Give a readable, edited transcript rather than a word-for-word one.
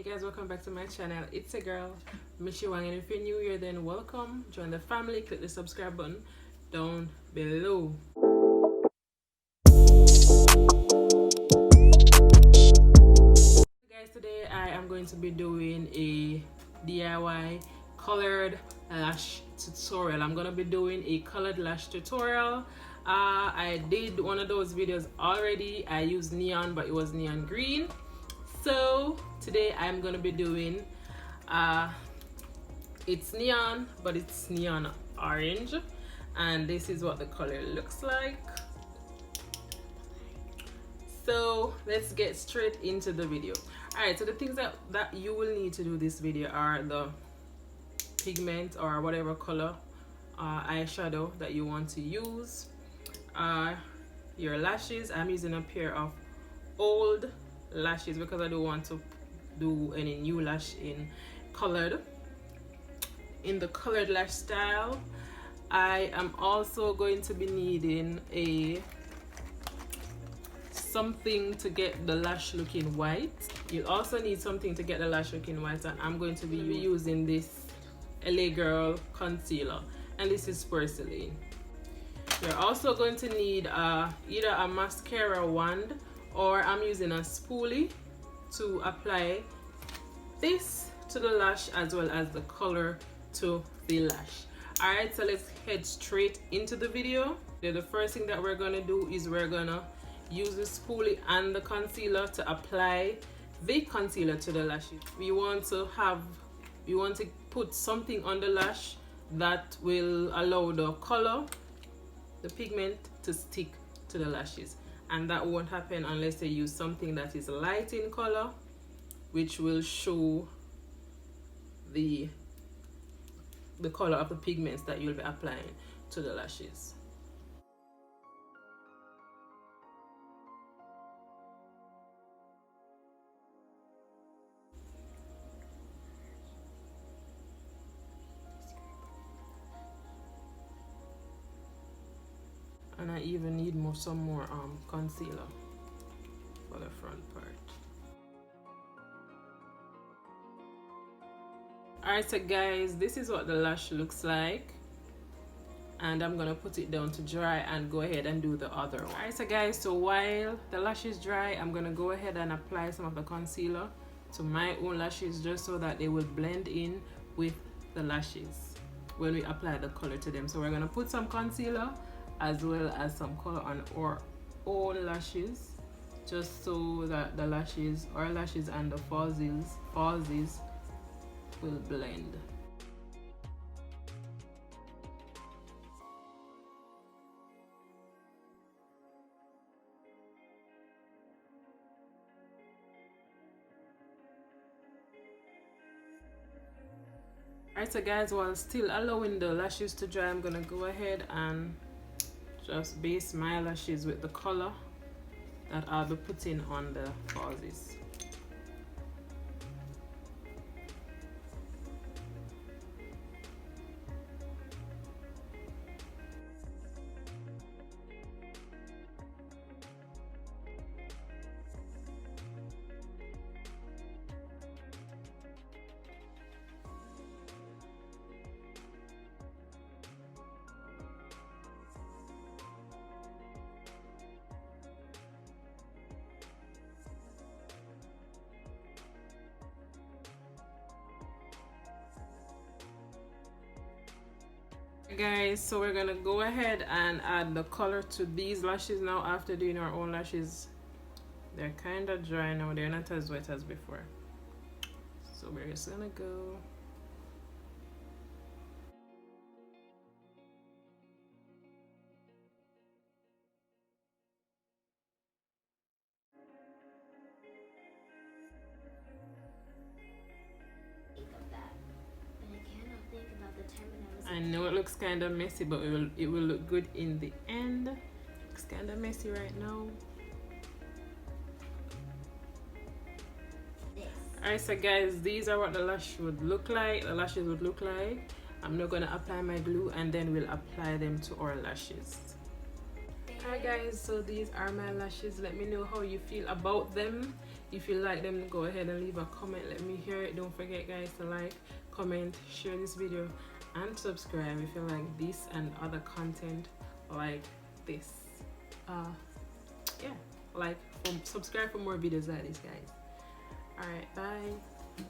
Hey guys, welcome back to my channel. It's a girl, Michi Wang, and if you're new here, then welcome. Join the family, click the subscribe button down below. Guys, today I am going to be doing a DIY colored lash tutorial. I'm gonna be doing a colored lash tutorial. I did one of those videos already. I used neon, but it was neon green. So today I'm gonna be doing it's neon, but it's neon orange, and this is what the color looks like. So let's get straight into the video. All right, so the things that you will need to do this video are the pigment or whatever color eyeshadow that you want to use, your lashes. I'm using a pair of old lashes because I don't want to do any new lash in the colored lash style. I am also going to be needing something to get the lash looking white. You also need something to get the lash looking white, and I'm going to be using this LA Girl concealer, and this is porcelain. You're also going to need either a mascara wand, or I'm using a spoolie to apply this to the lash as well as the color to the lash. Alright, so let's head straight into the video. The first thing that we're gonna do is we're gonna use the spoolie and the concealer to apply the concealer to the lashes. We want to put something on the lash that will allow the color, the pigment, to stick to the lashes, and that won't happen unless they use something that is light in color, which will show the color of the pigments that you'll be applying to the lashes. And I even need some more concealer for the front part. Alright, so guys, this is what the lash looks like, and I'm gonna put it down to dry and go ahead and do the other one. Alright, so guys, so while the lash is dry, I'm gonna go ahead and apply some of the concealer to my own lashes, just so that they will blend in with the lashes when we apply the color to them. So we're gonna put some concealer as well as some color on our own lashes, just so that the lashes, our lashes, and the falsies will blend. Alright, so guys, while still allowing the lashes to dry, I'm gonna go ahead and just base my lashes with the color that I'll be putting on the falsies. Guys, so we're gonna go ahead and add the color to these lashes now. After doing our own lashes, they're kind of dry now, they're not as wet as before, so we're just gonna go I know it looks kind of messy, but it will look good in the end. It's kind of messy right now. Alright, so guys, these are what the lashes would look like. I'm not gonna apply my glue, and then we'll apply them to our lashes. Hi guys, so these are my lashes. Let me know how you feel about them. If you like them, go ahead and leave a comment, let me hear it. Don't forget guys to like, comment, share this video, and subscribe if you like this and other content like this. Yeah, like, subscribe for more videos like this guys. All right, bye.